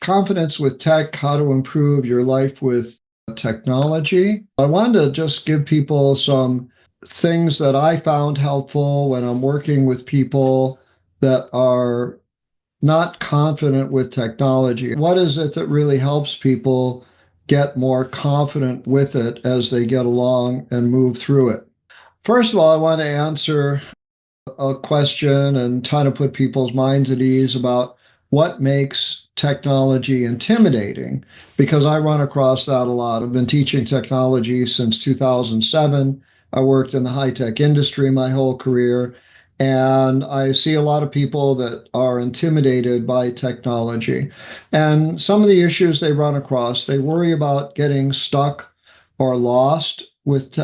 Confidence with Tech, How to Improve Your Life with Technology. I wanted to just give people some things that I found helpful when I'm working with people that are not confident with technology. What is it that really helps people get more confident with it as they get along and move through it? First of all, I want to answer a question and try to put people's minds at ease about what makes technology intimidating, because I run across that a lot. I've been teaching technology since 2007. I worked in the high-tech industry my whole career, and I see a lot of people that are intimidated by technology. And some of the issues they run across, they worry about getting stuck or lost with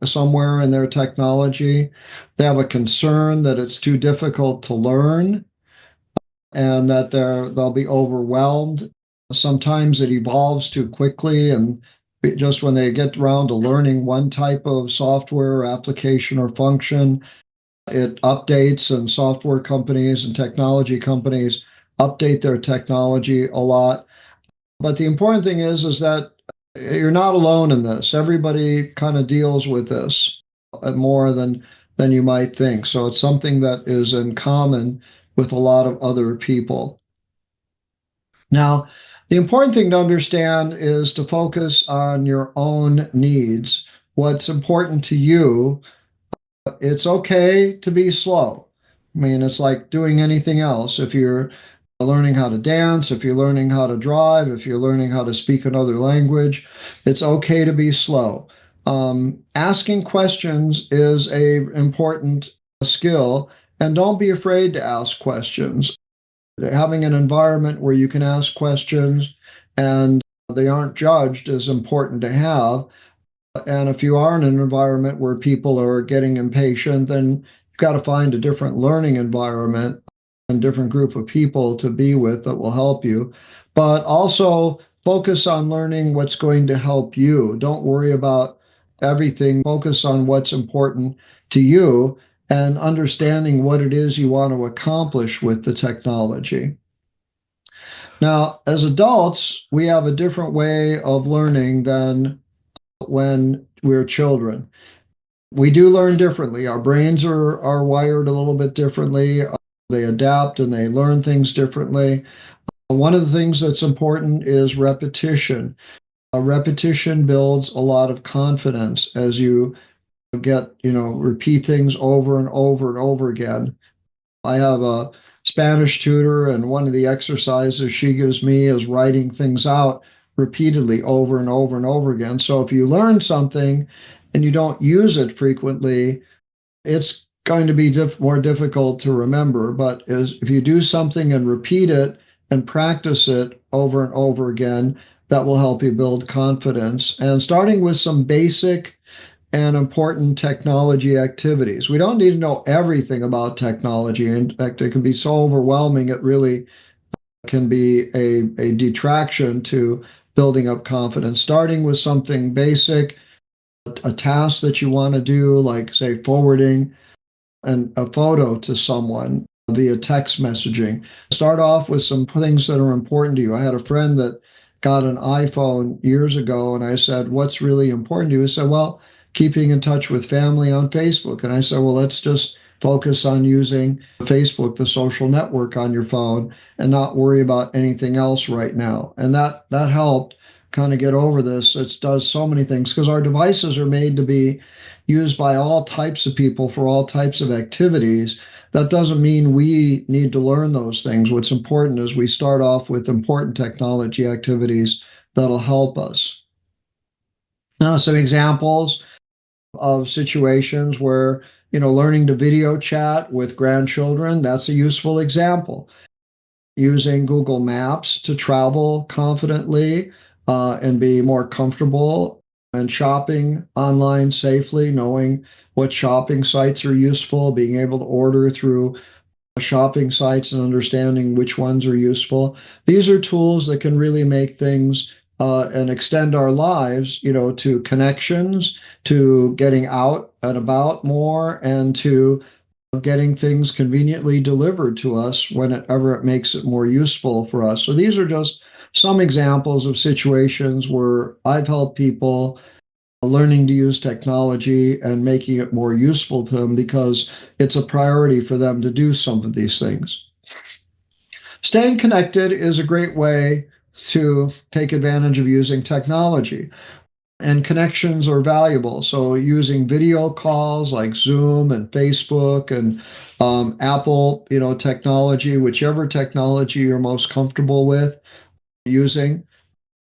somewhere in their technology. They have a concern that it's too difficult to learn and that they'll be overwhelmed. Sometimes it evolves too quickly, and just when they get around to learning one type of software, application, or function, it updates, and software companies and technology companies update their technology a lot. But the important thing is that you're not alone in this. Everybody kind of deals with this more than you might think. So it's something that is in common with a lot of other people. Now, the important thing to understand is to focus on your own needs. What's important to you. It's okay to be slow. I mean, it's like doing anything else. If you're learning how to dance, if you're learning how to drive, if you're learning how to speak another language, it's okay to be slow. Asking questions is an important skill, and don't be afraid to ask questions. Having an environment where you can ask questions and they aren't judged is important to have. And if you are in an environment where people are getting impatient, then you've got to find a different learning environment and different group of people to be with that will help you. But also focus on learning what's going to help you. Don't worry about everything. Focus on what's important to you and understanding what it is you want to accomplish with the technology. Now, as adults, we have a different way of learning than when we're children. We do learn differently. Our brains are wired a little bit differently. They adapt and they learn things differently. One of the things that's important is repetition. Repetition builds a lot of confidence as you repeat things over and over and over again. I have a Spanish tutor, and one of the exercises she gives me is writing things out repeatedly over and over and over again. So if you learn something and you don't use it frequently, it's going to be more difficult to remember. But if you do something and repeat it and practice it over and over again, that will help you build confidence. And starting with some basic and important technology activities. We don't need to know everything about technology. In fact, it can be so overwhelming, it really can be a detraction to building up confidence. Starting with something basic, a task that you want to do, like, say, forwarding a photo to someone via text messaging. Start off with some things that are important to you. I had a friend that got an iPhone years ago, and I said, "What's really important to you?" He said, "Well, keeping in touch with family on Facebook." And I said, "Well, let's just focus on using Facebook, the social network, on your phone, and not worry about anything else right now." And that helped kind of get over this. It does so many things because our devices are made to be used by all types of people for all types of activities. That doesn't mean we need to learn those things. What's important is we start off with important technology activities that'll help us. Now, some examples of situations where, learning to video chat with grandchildren, that's a useful example. Using Google Maps to travel confidently and be more comfortable, and shopping online safely, knowing what shopping sites are useful, being able to order through shopping sites and understanding which ones are useful. These are tools that can really make things and extend our lives, to connections, to getting out and about more, and to getting things conveniently delivered to us whenever it makes it more useful for us. So these are just some examples of situations where I've helped people learning to use technology and making it more useful to them because it's a priority for them to do some of these things. Staying connected is a great way to take advantage of using technology. And connections are valuable. So using video calls like Zoom and Facebook and Apple, technology, whichever technology you're most comfortable with using,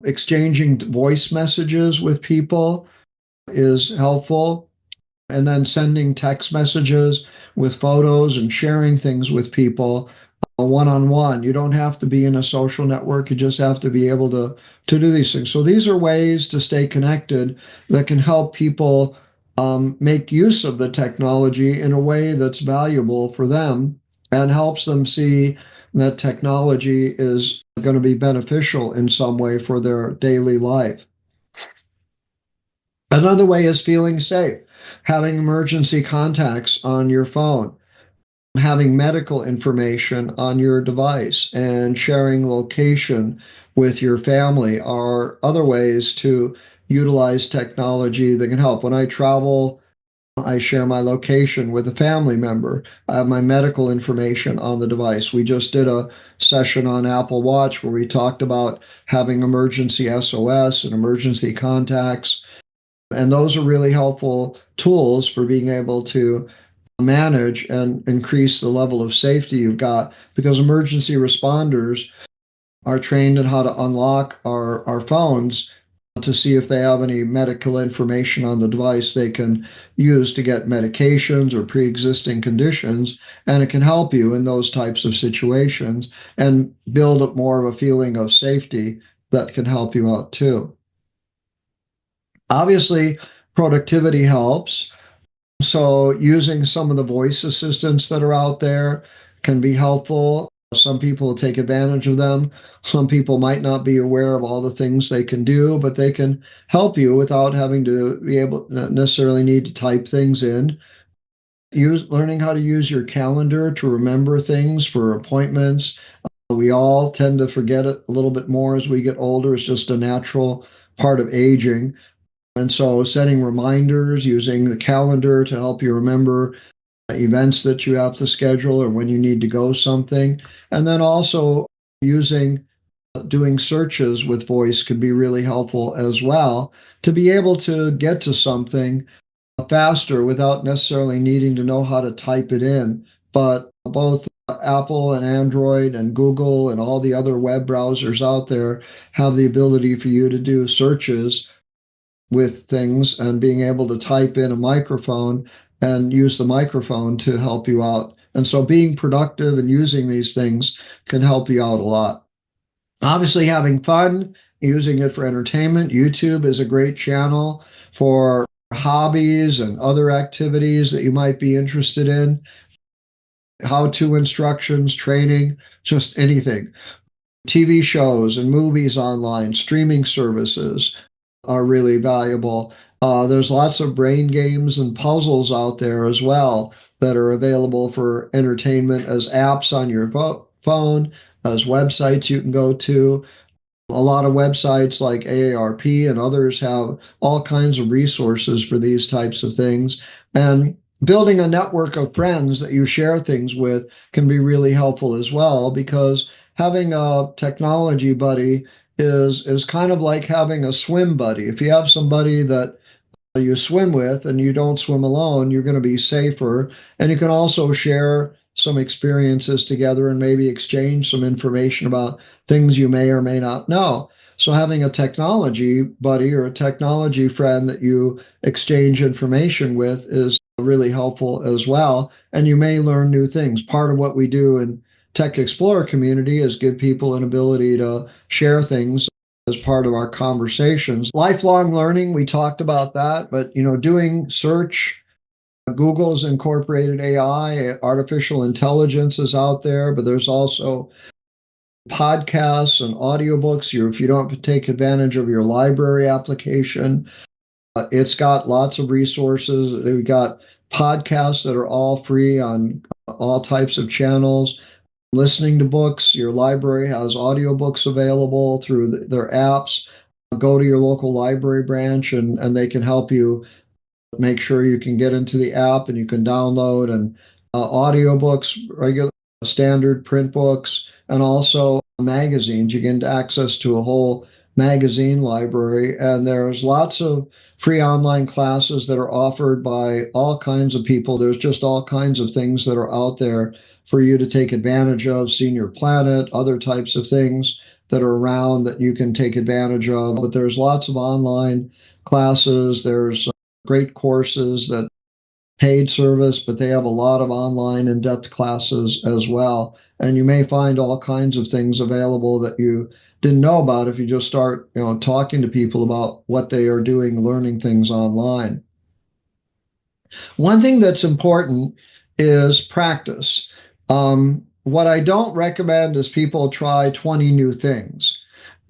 exchanging voice messages with people is helpful. And then sending text messages with photos and sharing things with people one-on-one. You don't have to be in a social network. You just have to be able to do these things. So these are ways to stay connected that can help people make use of the technology in a way that's valuable for them and helps them see that technology is going to be beneficial in some way for their daily life. Another way is feeling safe, having emergency contacts on your phone, having medical information on your device, and sharing location with your family are other ways to utilize technology that can help. When I travel, I share my location with a family member. I have my medical information on the device. We just did a session on Apple Watch where we talked about having emergency SOS and emergency contacts. And those are really helpful tools for being able to manage and increase the level of safety you've got, because emergency responders are trained in how to unlock our phones to see if they have any medical information on the device they can use to get medications or pre-existing conditions, and it can help you in those types of situations and build up more of a feeling of safety that can help you out too. Obviously, productivity helps. So using some of the voice assistants that are out there can be helpful. Some people take advantage of them. Some people might not be aware of all the things they can do, but they can help you without having to be able not necessarily need to type things in. Learning how to use your calendar to remember things for appointments. We all tend to forget it a little bit more as we get older. It's just a natural part of aging. And so setting reminders, using the calendar to help you remember events that you have to schedule or when you need to go something. And then also using doing searches with voice can be really helpful as well to be able to get to something faster without necessarily needing to know how to type it in. But both Apple and Android and Google and all the other web browsers out there have the ability for you to do searches with things and being able to type in a microphone and use the microphone to help you out. And so being productive and using these things can help you out a lot. Obviously, having fun, using it for entertainment. YouTube is a great channel for hobbies and other activities that you might be interested in. How-to instructions, training, just anything. TV shows and movies online, streaming services are really valuable. There's lots of brain games and puzzles out there as well that are available for entertainment as apps on your phone, as websites you can go to. A lot of websites like AARP and others have all kinds of resources for these types of things. And building a network of friends that you share things with can be really helpful as well, because having a technology buddy is kind of like having a swim buddy. If you have somebody that you swim with and you don't swim alone, you're going to be safer. And you can also share some experiences together and maybe exchange some information about things you may or may not know. So having a technology buddy or a technology friend that you exchange information with is really helpful as well. And you may learn new things. Part of what we do in Tech Explorer community is give people an ability to share things as part of our conversations. Lifelong learning, we talked about that, but doing search, Google's incorporated AI, artificial intelligence is out there, but there's also podcasts and audiobooks. If you don't take advantage of your library application, it's got lots of resources. We've got podcasts that are all free on all types of channels. listening to books. Your library has audiobooks available through their apps. Go to your local library branch and they can help you make sure you can get into the app and you can download and audiobooks, regular standard print books, and also magazines. You get access to a whole magazine library, and there's lots of free online classes that are offered by all kinds of people. There's just all kinds of things that are out there for you to take advantage of. Senior Planet, other types of things that are around that you can take advantage of. But there's lots of online classes. There's great courses that paid service, but they have a lot of online in-depth classes as well. And you may find all kinds of things available that you didn't know about if you just start, talking to people about what they are doing, learning things online. One thing that's important is practice. What I don't recommend is people try 20 new things.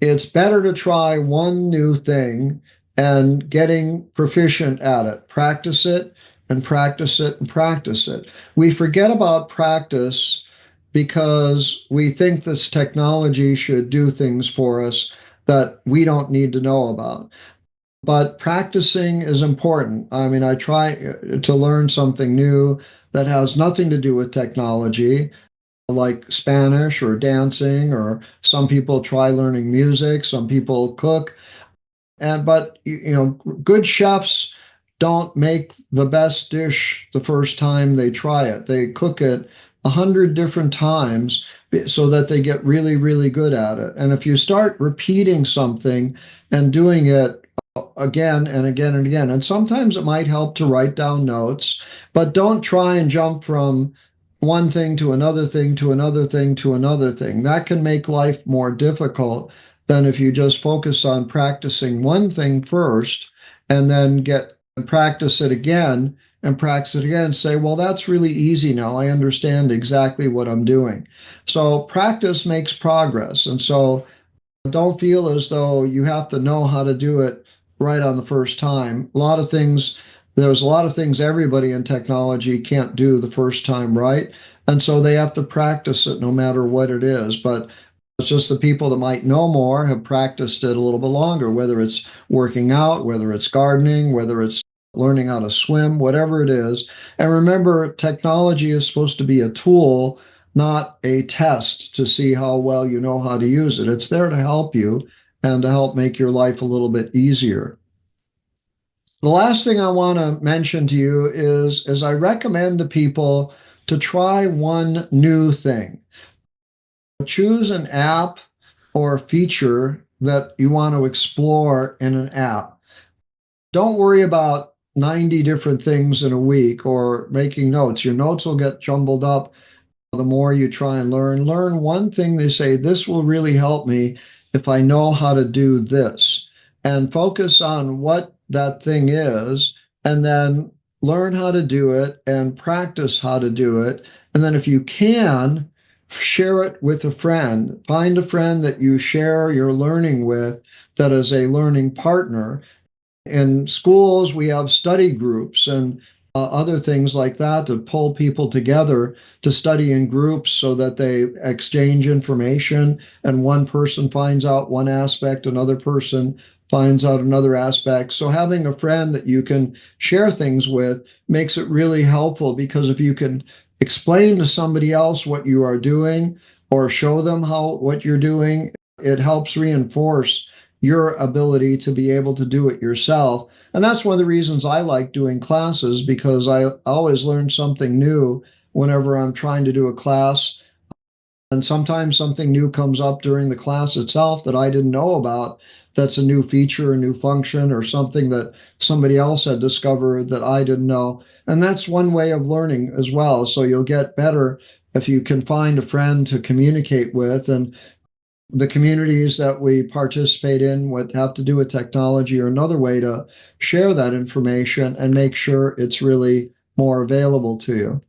It's better to try one new thing and getting proficient at it. Practice it and practice it and practice it. We forget about practice because we think this technology should do things for us that we don't need to know about. But practicing is important. I mean, I try to learn something new that has nothing to do with technology, like Spanish or dancing, or some people try learning music, some people cook. But good chefs don't make the best dish the first time they try it. They cook it 100 different times so that they get really, really good at it. And if you start repeating something and doing it again and again and again, and sometimes it might help to write down notes, but don't try and jump from one thing to another thing to another thing to another thing. That can make life more difficult than if you just focus on practicing one thing first and then get practice it again and practice it again and say, well, that's really easy now. I understand exactly what I'm doing. So practice makes progress. And so don't feel as though you have to know how to do it right on the first time. There's a lot of things everybody in technology can't do the first time right. And so they have to practice it no matter what it is. But it's just the people that might know more have practiced it a little bit longer, whether it's working out, whether it's gardening, whether it's learning how to swim, whatever it is. And remember, technology is supposed to be a tool, not a test to see how well you know how to use it. It's there to help you and to help make your life a little bit easier. The last thing I want to mention to you is I recommend to people to try one new thing. Choose an app or feature that you want to explore in an app. Don't worry about 90 different things in a week or making notes. Your notes will get jumbled up the more you try and learn. Learn one thing they say, this will really help me if I know how to do this. And focus on what that thing is, and then learn how to do it and practice how to do it. And then if you can, share it with a friend. Find a friend that you share your learning with that is a learning partner. In schools, we have study groups and other things like that to pull people together to study in groups so that they exchange information and one person finds out one aspect, another person finds out another aspect. So having a friend that you can share things with makes it really helpful, because if you can explain to somebody else what you are doing or show them what you're doing, it helps reinforce your ability to be able to do it yourself. And that's one of the reasons I like doing classes, because I always learn something new whenever I'm trying to do a class. And sometimes something new comes up during the class itself that I didn't know about. That's a new feature, a new function, or something that somebody else had discovered that I didn't know. And that's one way of learning as well. So you'll get better if you can find a friend to communicate with. And the communities that we participate in, what have to do with technology, are another way to share that information and make sure it's really more available to you.